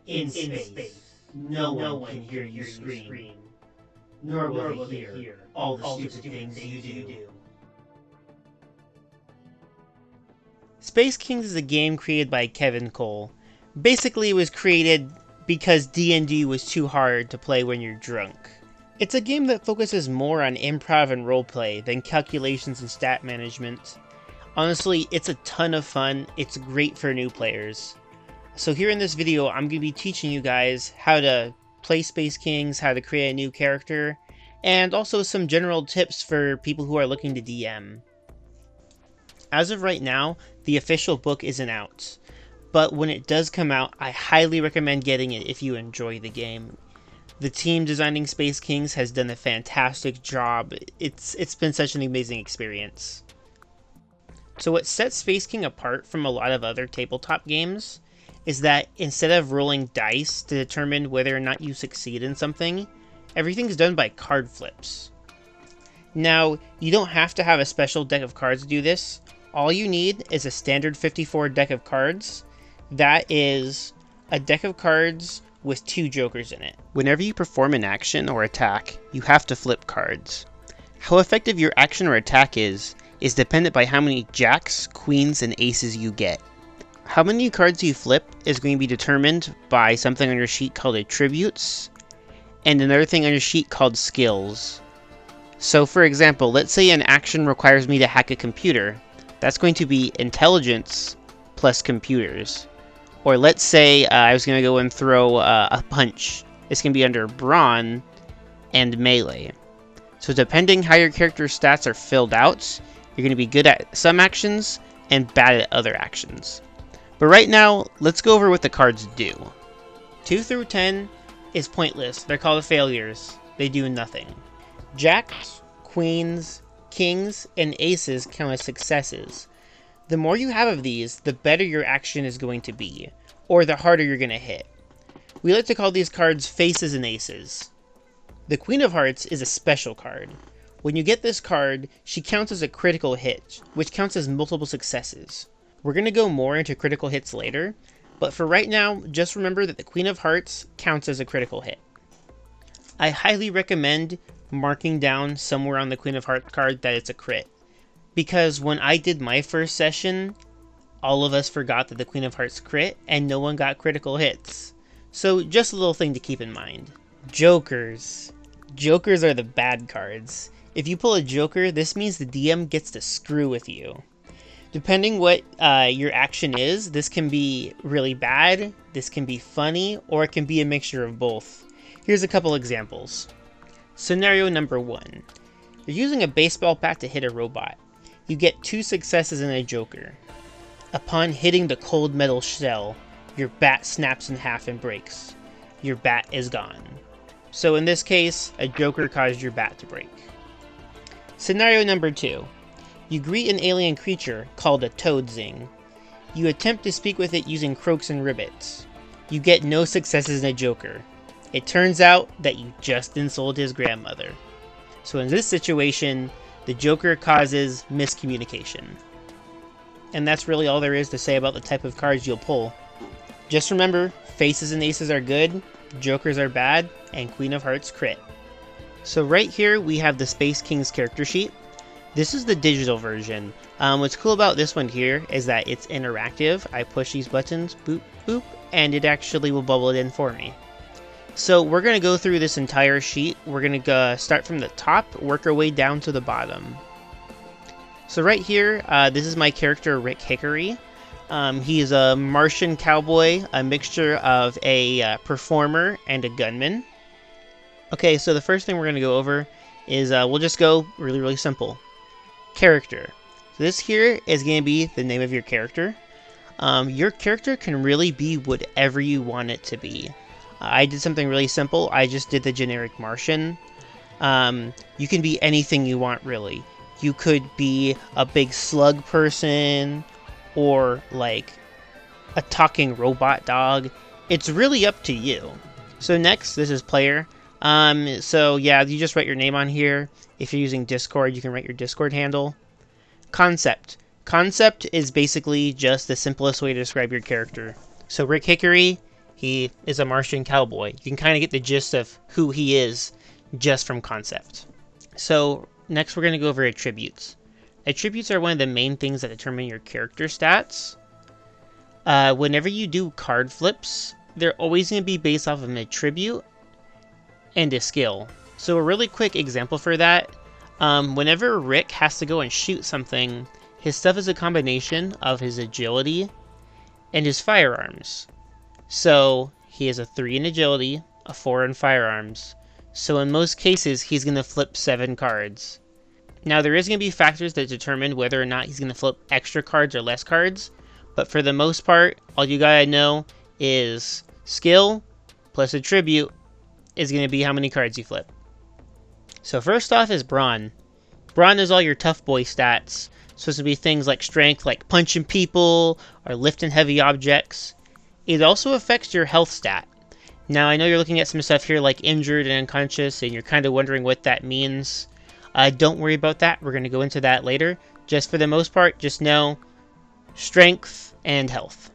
In space, no one can hear you scream, nor will they hear all the stupid things you do. Space Kings is a game created by Kevin Cole. Basically, it was created because D&D was too hard to play when you're drunk. It's a game that focuses more on improv and roleplay than calculations and stat management. Honestly, it's a ton of fun. It's great for new players. So here in this video, I'm going to be teaching you guys how to play Space Kings, how to create a new character, and also some general tips for people who are looking to DM. As of right now, the official book isn't out, but when it does come out, I highly recommend getting it if you enjoy the game. The team designing Space Kings has done a fantastic job. It's been such an amazing experience. So what sets Space King apart from a lot of other tabletop games is that instead of rolling dice to determine whether or not you succeed in something, everything's done by card flips. Now, you don't have to have a special deck of cards to do this. All you need is a standard 54 deck of cards. That is a deck of cards with 2 jokers in it. Whenever you perform an action or attack, you have to flip cards. How effective your action or attack is dependent by how many jacks, queens, and aces you get. How many cards you flip is going to be determined by something on your sheet called attributes, and another thing on your sheet called skills. So for example, let's say an action requires me to hack a computer. That's going to be intelligence plus computers. Or let's say I was going to go and throw a punch. It's going to be under brawn and melee. So depending how your character's stats are filled out, you're going to be good at some actions and bad at other actions. But right now, let's go over what the cards do. 2 through 10 is pointless. They're called failures. They do nothing. Jacks, queens, kings, and aces count as successes. The more you have of these, the better your action is going to be, or the harder you're going to hit. We like to call these cards faces and aces. The Queen of Hearts is a special card. When you get this card, she counts as a critical hit, which counts as multiple successes. We're going to go more into critical hits later, but for right now, just remember that the Queen of Hearts counts as a critical hit. I highly recommend marking down somewhere on the Queen of Hearts card that it's a crit, because when I did my first session, all of us forgot that the Queen of Hearts crit, and no one got critical hits. So just a little thing to keep in mind. Jokers. Jokers are the bad cards. If you pull a joker, this means the DM gets to screw with you. Depending what your action is, this can be really bad, this can be funny, or it can be a mixture of both. Here's a couple examples. Scenario number 1. You're using a baseball bat to hit a robot. You get 2 successes and a joker. Upon hitting the cold metal shell, your bat snaps in half and breaks. Your bat is gone. So in this case, a joker caused your bat to break. Scenario number 2. You greet an alien creature called a toadzing. You attempt to speak with it using croaks and ribbits. You get no successes and a joker. It turns out that you just insulted his grandmother. So in this situation, the joker causes miscommunication. And that's really all there is to say about the type of cards you'll pull. Just remember, faces and aces are good, jokers are bad, and Queen of Hearts crit. So right here we have the Space Kings character sheet. This is the digital version. What's cool about this one here is that it's interactive. I push these buttons, boop, boop, and it actually will bubble it in for me. So we're going to go through this entire sheet. We're going to start from the top, work our way down to the bottom. So right here, this is my character Rick Hickory. He is a Martian cowboy, a mixture of a performer and a gunman. Okay, so the first thing we're going to go over is we'll just go really simple. Character. So this here is going to be the name of your character. Your character can really be whatever you want it to be. I did something really simple. I just did the generic Martian. You can be anything you want, really. You could be a big slug person, or like a talking robot dog. It's really up to you. So next, this is player. So yeah, you just write your name on here. If you're using Discord, you can write your Discord handle. Concept. Concept is basically just the simplest way to describe your character. So Rick Hickory He is a Martian cowboy. You can kind of get the gist of who he is just from concept. So next we're going to go over attributes. Attributes are one of the main things that determine your character stats. Whenever you do card flips, they're always going to be based off of an attribute and a skill. So a really quick example for that, whenever Rick has to go and shoot something, his stuff is a combination of his agility and his firearms. So he has a 3 in agility, a 4 in firearms. So in most cases, he's going to flip 7 cards. Now there is going to be factors that determine whether or not he's going to flip extra cards or less cards. But for the most part, all you gotta know is skill plus attribute is going to be how many cards you flip. So first off is brawn. Brawn is all your tough boy stats. Supposed to be things like strength, like punching people or lifting heavy objects. It also affects your health stat. Now I know you're looking at some stuff here like injured and unconscious and you're kind of wondering what that means. Don't worry about that. We're going to go into that later. Just for the most part, just know strength and health.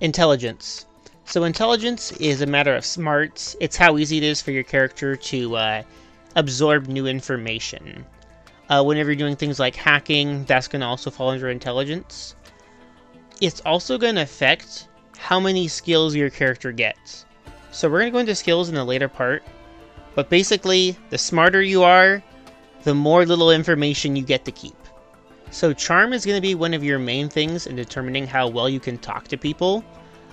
Intelligence. So intelligence is a matter of smarts. It's how easy it is for your character to absorb new information. Whenever you're doing things like hacking, that's going to also fall under intelligence. It's also going to affect how many skills your character gets. So we're going to go into skills in the later part. But basically, the smarter you are, the more little information you get to keep. So charm is going to be one of your main things in determining how well you can talk to people.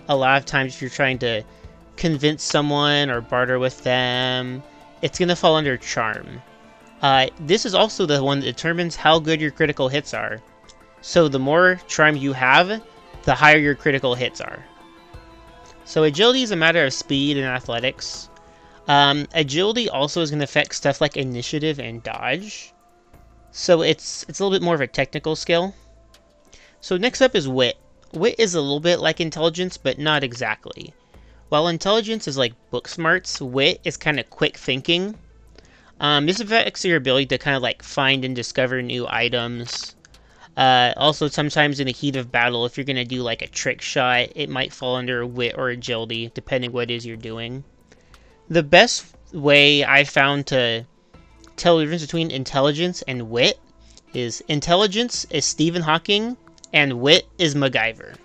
A lot of times if you're trying to convince someone or barter with them, it's going to fall under charm. This is also the one that determines how good your critical hits are. So the more charm you have, the higher your critical hits are. So agility is a matter of speed and athletics. Agility also is going to affect stuff like initiative and dodge. So it's a little bit more of a technical skill. So next up is wit. Wit is a little bit like intelligence, but not exactly. While intelligence is like book smarts, wit is kind of quick thinking. This affects your ability to kind of like find and discover new items. Also, sometimes in the heat of battle, if you're going to do like a trick shot, it might fall under wit or agility, depending what it is you're doing. The best way I found to tell the difference between intelligence and wit is intelligence is Stephen Hawking and wit is MacGyver.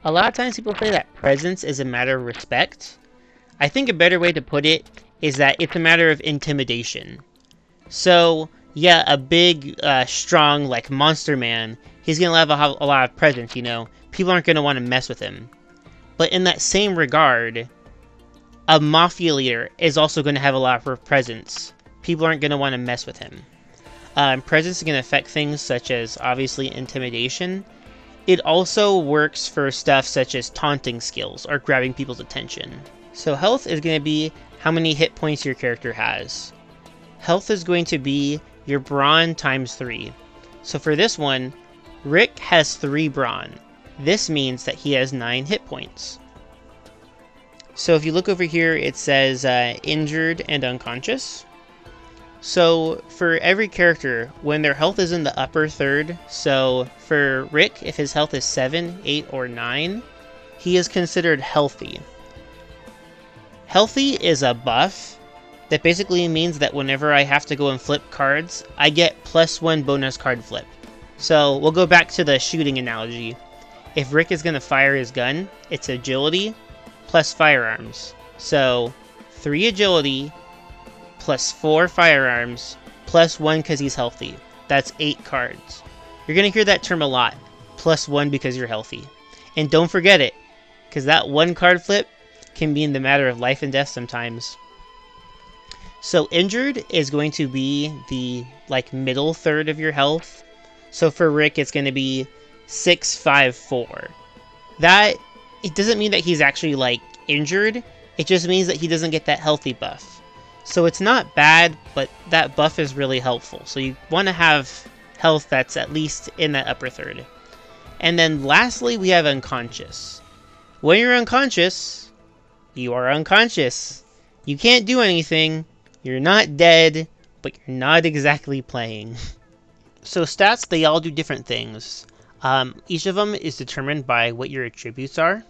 A lot of times people say that presence is a matter of respect. I think a better way to put it is that it's a matter of intimidation. So, yeah, a big, strong, like, monster man, he's going to have a lot of presence, you know? People aren't going to want to mess with him. But in that same regard, a mafia leader is also going to have a lot of presence. People aren't going to want to mess with him. Presence is going to affect things such as, obviously, intimidation. It also works for stuff such as taunting skills or grabbing people's attention. So health is going to be how many hit points your character has. Health is going to be your brawn times 3. So for this one, Rick has 3 brawn. This means that he has 9 hit points. So if you look over here, it says injured and unconscious. So for every character, when their health is in the upper third, so for Rick, if his health is 7, 8, or 9, he is considered healthy. Healthy is a buff that basically means that whenever I have to go and flip cards, I get +1 bonus card flip. So we'll go back to the shooting analogy. If Rick is going to fire his gun, it's agility plus firearms. So 3 agility plus 4 firearms plus 1 because he's healthy. That's 8 cards. You're going to hear that term a lot. +1 because you're healthy. And don't forget it, because that 1 card flip can be in the matter of life and death sometimes. So injured is going to be the middle third of your health. So for Rick, it's going to be 6, 5, 4. That, it doesn't mean that he's actually injured. It just means that he doesn't get that healthy buff. So it's not bad, but that buff is really helpful. So you want to have health that's at least in that upper third. And then lastly, we have unconscious. When you're unconscious, you are unconscious. You can't do anything. You're not dead, but you're not exactly playing. So stats, they all do different things. Each of them is determined by what your attributes are.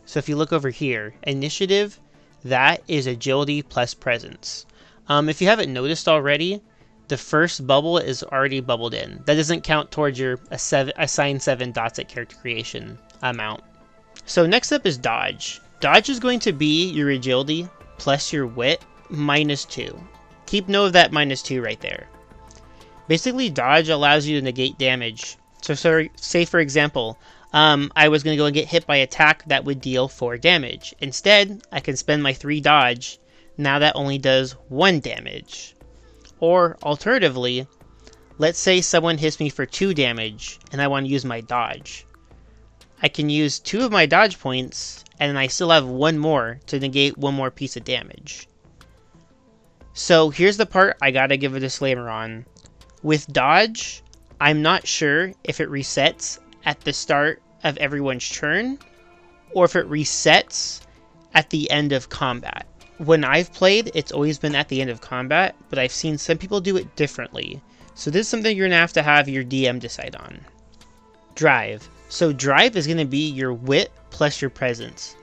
So if you look over here, initiative, that is agility plus presence. If you haven't noticed already, the first bubble is already bubbled in. That doesn't count towards your assign 7 dots at character creation amount. So next up is dodge. Dodge is going to be your agility plus your wit minus 2. Keep note of that minus 2 right there. Basically, dodge allows you to negate damage. So say for example, I was going to go and get hit by attack that would deal 4 damage. Instead, I can spend my 3 dodge. Now that only does 1 damage. Or alternatively, let's say someone hits me for 2 damage and I want to use my dodge. I can use 2 of my dodge points and I still have 1 more to negate 1 more piece of damage. So here's the part I gotta give a disclaimer on. With dodge, I'm not sure if it resets at the start of everyone's turn or if it resets at the end of combat. When I've played, it's always been at the end of combat, but I've seen some people do it differently. So this is something you're going to have your DM decide on. Drive. So drive is going to be your wit plus your presence.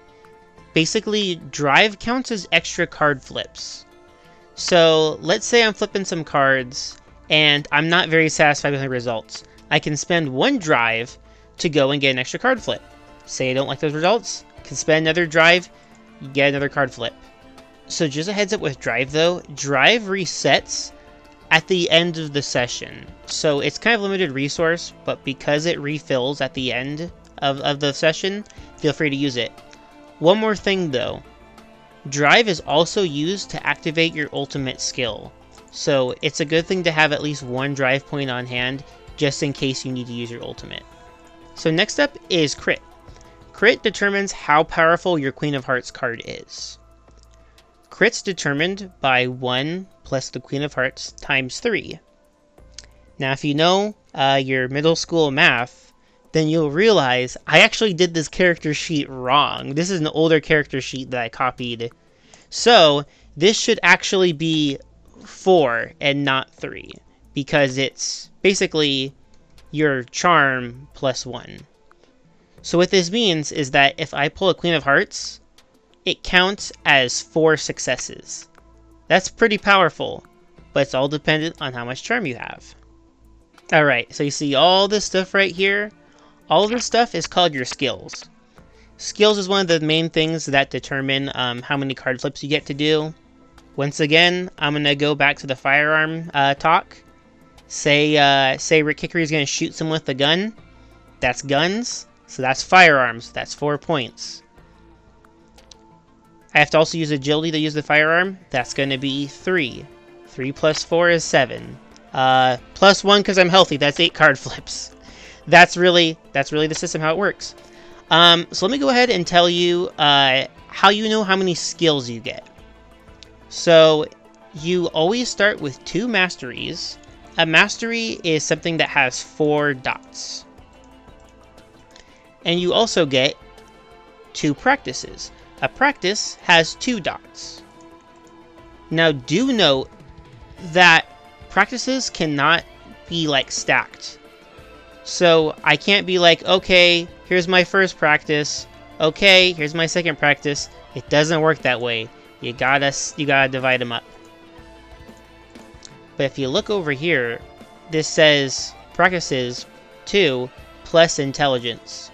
Basically, drive counts as extra card flips. So let's say I'm flipping some cards and I'm not very satisfied with the results. I can spend 1 drive to go and get an extra card flip. Say I don't like those results, I can spend another drive, get another card flip. So just a heads up with drive though, drive resets at the end of the session. So it's kind of limited resource, but because it refills at the end of the session, feel free to use it. One more thing though, drive is also used to activate your ultimate skill. So it's a good thing to have at least 1 drive point on hand, just in case you need to use your ultimate. So next up is crit. Crit determines how powerful your Queen of Hearts card is. Crit's determined by 1 plus the Queen of Hearts times 3. Now if you know your middle school math, then you'll realize I actually did this character sheet wrong. This is an older character sheet that I copied. So this should actually be 4 and not 3, because it's basically your charm plus 1. So what this means is that if I pull a Queen of Hearts, it counts as 4 successes. That's pretty powerful, but it's all dependent on how much charm you have. Alright, so you see all this stuff right here? All of this stuff is called your skills. Skills is one of the main things that determine how many card flips you get to do. Once again, I'm going to go back to the firearm talk. Say Rick Hickory is going to shoot someone with a gun. That's guns, so that's firearms. That's 4 points. I have to also use agility to use the firearm. That's going to be 3. 3 plus 4 is 7. Plus 1 because I'm healthy. That's 8 card flips. That's really the system, how it works. So let me go ahead and tell you how you know how many skills you get. So you always start with 2 masteries. A mastery is something that has 4 dots. And you also get 2 practices. A practice has 2 dots. Now do note that practices cannot be like stacked. So I can't be like, okay, here's my first practice. Okay, here's my second practice. It doesn't work that way. You gotta divide them up. But if you look over here, this says practices 2 plus intelligence.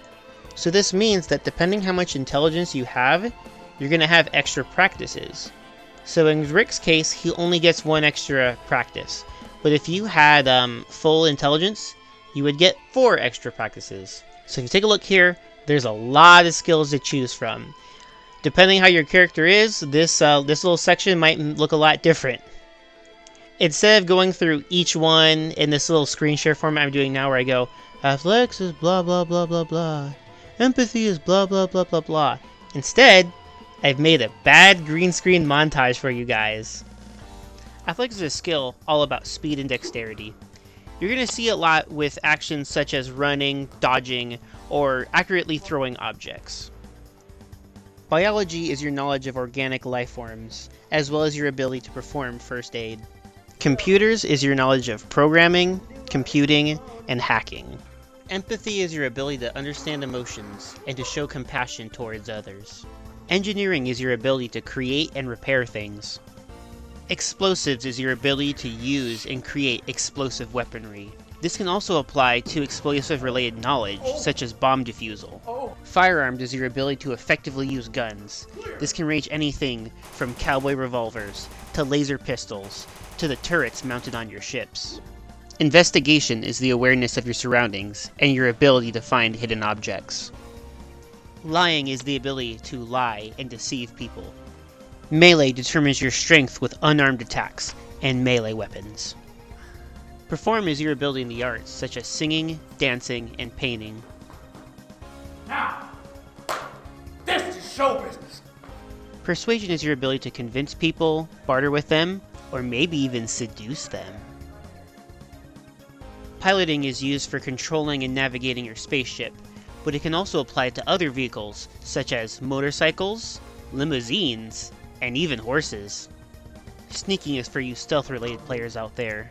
So this means that depending how much intelligence you have, you're going to have extra practices. So in Rick's case, he only gets 1 extra practice. But if you had full intelligence, you would get 4 extra practices. So if you take a look here, there's a lot of skills to choose from. Depending how your character is, this little section might look a lot different. Instead of going through each one in this little screen share format I'm doing now where I go, athletics is blah blah blah blah blah, empathy is blah blah blah blah blah. Instead, I've made a bad green screen montage for you guys. Athletics is a skill all about speed and dexterity. You're going to see a lot with actions such as running, dodging, or accurately throwing objects. Biology is your knowledge of organic life forms, as well as your ability to perform first aid. Computers is your knowledge of programming, computing, and hacking. Empathy is your ability to understand emotions and to show compassion towards others. Engineering is your ability to create and repair things. Explosives is your ability to use and create explosive weaponry. This can also apply to explosive-related knowledge, such as bomb defusal. Firearms is your ability to effectively use guns. This can range anything from cowboy revolvers, to laser pistols, to the turrets mounted on your ships. Investigation is the awareness of your surroundings, and your ability to find hidden objects. Lying is the ability to lie and deceive people. Melee determines your strength with unarmed attacks and melee weapons. Perform is your ability in the arts, such as singing, dancing, and painting. Now, this is show business. Persuasion is your ability to convince people, barter with them, or maybe even seduce them. Piloting is used for controlling and navigating your spaceship, but it can also apply to other vehicles, such as motorcycles, limousines, and even horses. Sneaking is for you stealth-related players out there.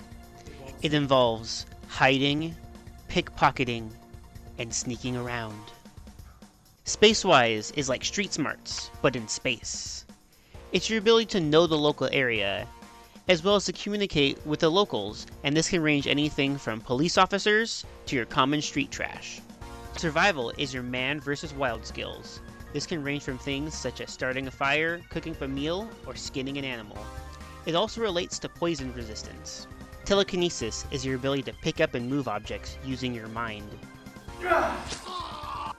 It involves hiding, pickpocketing, and sneaking around. Spacewise is like Street Smarts, but in space. It's your ability to know the local area, as well as to communicate with the locals, and this can range anything from police officers to your common street trash. Survival is your man versus wild skills. This can range from things such as starting a fire, cooking up a meal, or skinning an animal. It also relates to poison resistance. Telekinesis is your ability to pick up and move objects using your mind.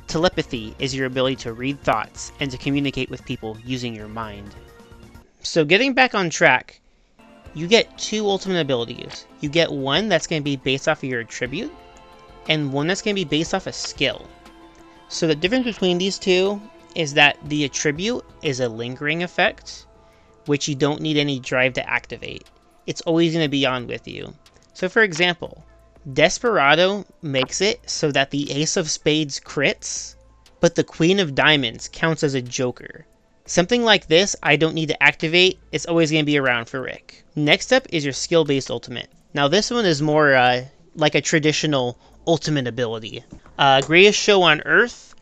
Telepathy is your ability to read thoughts and to communicate with people using your mind. So getting back on track, you get two ultimate abilities. You get one that's going to be based off of your attribute, and one that's going to be based off a skill. So the difference between these two is that the attribute is a lingering effect, which you don't need any drive to activate. It's always going to be on with you. So for example, Desperado makes it so that the Ace of Spades crits, but the Queen of Diamonds counts as a joker. Something like this, I don't need to activate. It's always going to be around for Rick. Next up is your skill-based ultimate. Now this one is more like a traditional ultimate ability. Greatest Show on Earth,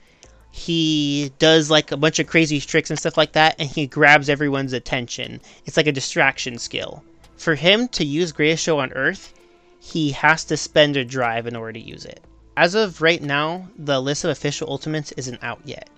he does like a bunch of crazy tricks and stuff like that, and he grabs everyone's attention. It's like a distraction skill. For him to use Greatest Show on Earth, he has to spend a drive in order to use it. As of right now, the list of official ultimates isn't out yet.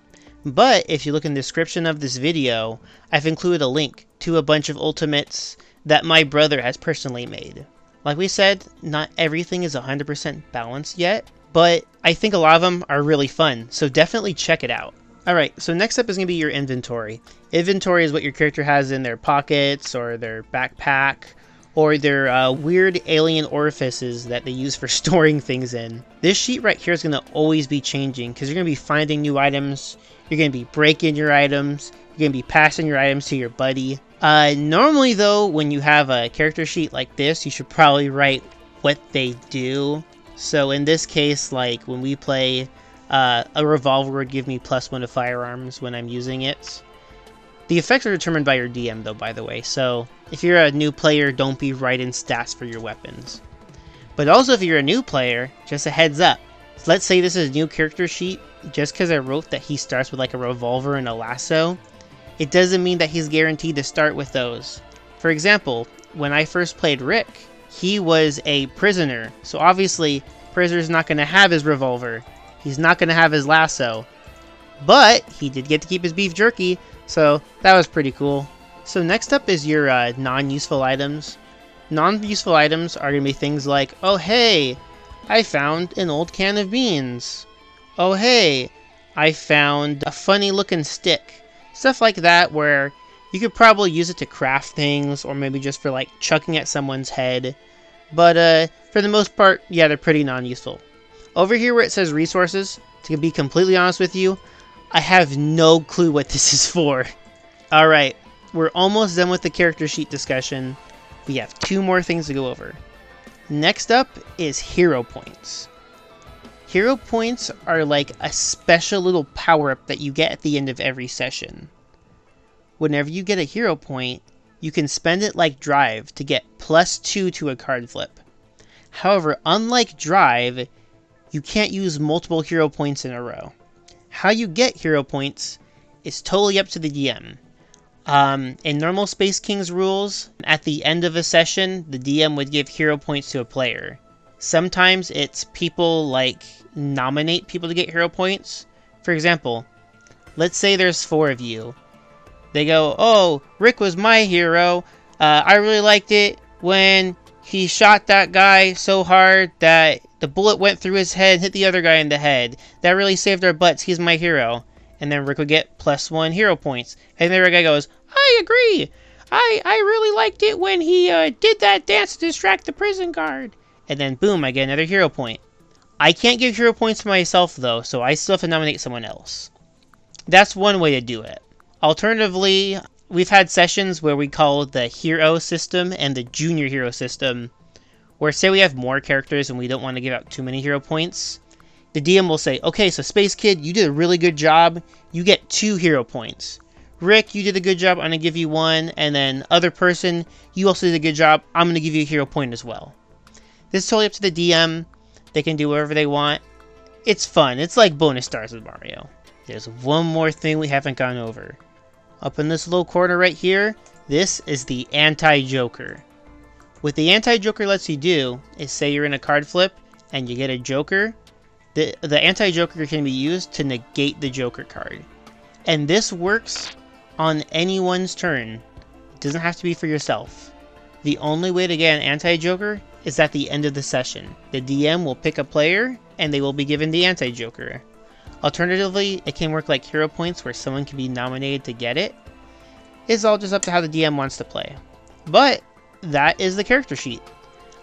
But if you look in the description of this video, I've included a link to a bunch of ultimates that my brother has personally made. Like we said, not everything is 100% balanced yet, but I think a lot of them are really fun, so definitely check it out. Alright, so next up is going to be your inventory. Inventory is what your character has in their pockets, or their backpack, or their weird alien orifices that they use for storing things in. This sheet right here is going to always be changing, because you're going to be finding new items, you're going to be breaking your items, you're going to be passing your items to your buddy. Normally though, when you have a character sheet like this, you should probably write what they do. So in this case, like when we play, a revolver would give me +1 to firearms when I'm using it. The effects are determined by your DM though, by the way, so if you're a new player, don't be writing stats for your weapons. But also if you're a new player, just a heads up. Let's say this is a new character sheet, just because I wrote that he starts with like a revolver and a lasso, it doesn't mean that he's guaranteed to start with those. For example, when I first played Rick, he was a prisoner, so obviously prisoner's not going to have his revolver, he's not going to have his lasso, but he did get to keep his beef jerky, so that was pretty cool. So next up is your non-useful items. Non-useful items are going to be things like, oh hey, I found an old can of beans. Oh hey, I found a funny looking stick. Stuff like that where you could probably use it to craft things, or maybe just for like chucking at someone's head. But for the most part, yeah, they're pretty non-useful. Over here where it says resources, to be completely honest with you, I have no clue what this is for. Alright, we're almost done with the character sheet discussion. We have 2 more things to go over. Next up is hero points. Hero points are like a special little power-up that you get at the end of every session. Whenever you get a hero point, you can spend it like Drive to get +2 to a card flip. However, unlike Drive, you can't use multiple hero points in a row. How you get hero points is totally up to the DM. In normal Space Kings rules, at the end of a session, the DM would give hero points to a player. Sometimes it's people like nominate people to get hero points. For example, let's say there's 4 of you. They go, oh, Rick was my hero. I really liked it when he shot that guy so hard that the bullet went through his head and hit the other guy in the head. That really saved our butts. He's my hero. And then Rick would get +1 hero points. And the other guy goes, I agree. I really liked it when he did that dance to distract the prison guard. And then boom, I get another hero point. I can't give hero points to myself though, so I still have to nominate someone else. That's one way to do it. Alternatively, we've had sessions where we call the hero system and the junior hero system, where say we have more characters and we don't want to give out too many hero points. The DM will say, okay, so Space Kid, you did a really good job. You get 2 hero points. Rick, you did a good job. I'm going to give you 1. And then other person, you also did a good job. I'm going to give you a hero point as well. This is totally up to the DM. They can do whatever they want. It's fun. It's like bonus stars with Mario. There's one more thing we haven't gone over. Up in this little corner right here, this is the anti-joker. What the anti-joker lets you do is say you're in a card flip and you get a joker. The anti-joker can be used to negate the joker card. And this works on anyone's turn. It doesn't have to be for yourself. The only way to get an anti-joker is at the end of the session. The DM will pick a player and they will be given the anti-joker. Alternatively, it can work like hero points where someone can be nominated to get it. It's all just up to how the DM wants to play. But that is the character sheet.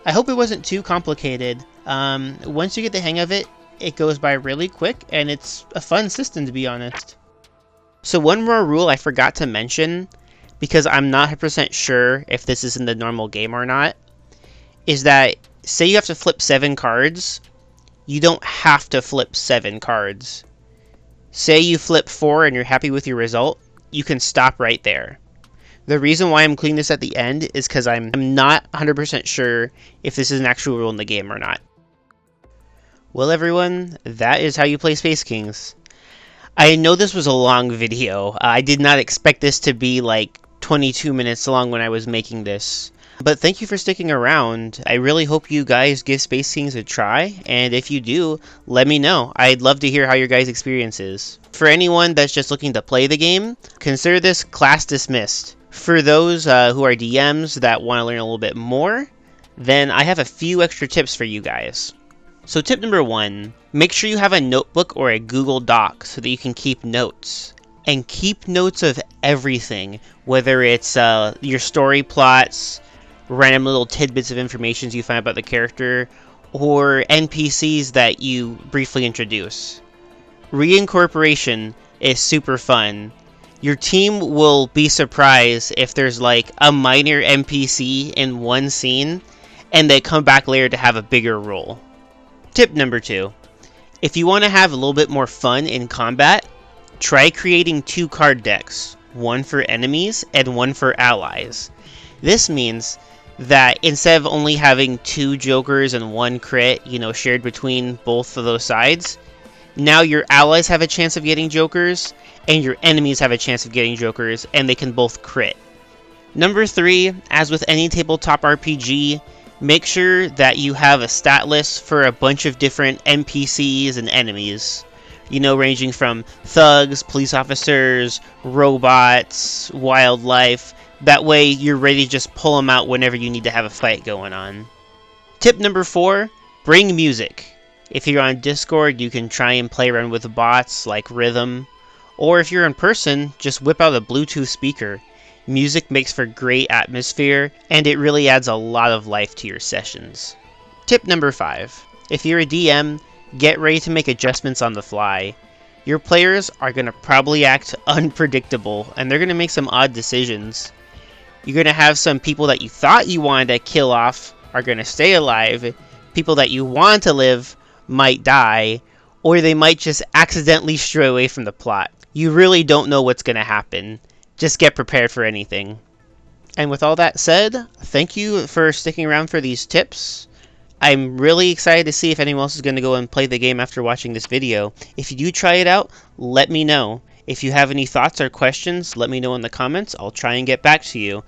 I hope it wasn't too complicated. Once you get the hang of it, it goes by really quick and it's a fun system, to be honest. So one more rule I forgot to mention, because I'm not 100% sure if this is in the normal game or not, is that say you have to flip 7 cards, you don't have to flip 7 cards. Say you flip 4 and you're happy with your result, you can stop right there. The reason why I'm including this at the end is because I'm not 100% sure if this is an actual rule in the game or not. Well everyone, that is how you play Space Kings. I know this was a long video. I did not expect this to be like 22 minutes long when I was making this. But thank you for sticking around. I really hope you guys give Space Kings a try, and if you do, let me know. I'd love to hear how your guys' experience is. For anyone that's just looking to play the game, consider this class dismissed. For those who are DMs that want to learn a little bit more, then I have a few extra tips for you guys. So tip number 1, make sure you have a notebook or a Google Doc so that you can keep notes. And keep notes of everything, whether it's your story plots, random little tidbits of information you find about the character, or NPCs that you briefly introduce. Reincorporation is super fun. Your team will be surprised if there's like a minor NPC in one scene, and they come back later to have a bigger role. Tip number 2. If you want to have a little bit more fun in combat, try creating 2 card decks, one for enemies and one for allies. This means that instead of only having 2 jokers and 1 crit, shared between both of those sides, now your allies have a chance of getting jokers, and your enemies have a chance of getting jokers, and they can both crit. Number 3, as with any tabletop RPG, make sure that you have a stat list for a bunch of different NPCs and enemies. Ranging from thugs, police officers, robots, wildlife. That way you're ready to just pull them out whenever you need to have a fight going on. Tip number 4, bring music. If you're on Discord, you can try and play around with bots like Rhythm. Or if you're in person, just whip out a Bluetooth speaker. Music makes for great atmosphere, and it really adds a lot of life to your sessions. Tip number 5, if you're a DM, get ready to make adjustments on the fly. Your players are going to probably act unpredictable, and they're going to make some odd decisions. You're going to have some people that you thought you wanted to kill off are going to stay alive, people that you want to live might die, or they might just accidentally stray away from the plot. You really don't know what's going to happen. Just get prepared for anything. And with all that said, thank you for sticking around for these tips. I'm really excited to see if anyone else is going to go and play the game after watching this video. If you do try it out, let me know. If you have any thoughts or questions, let me know in the comments. I'll try and get back to you.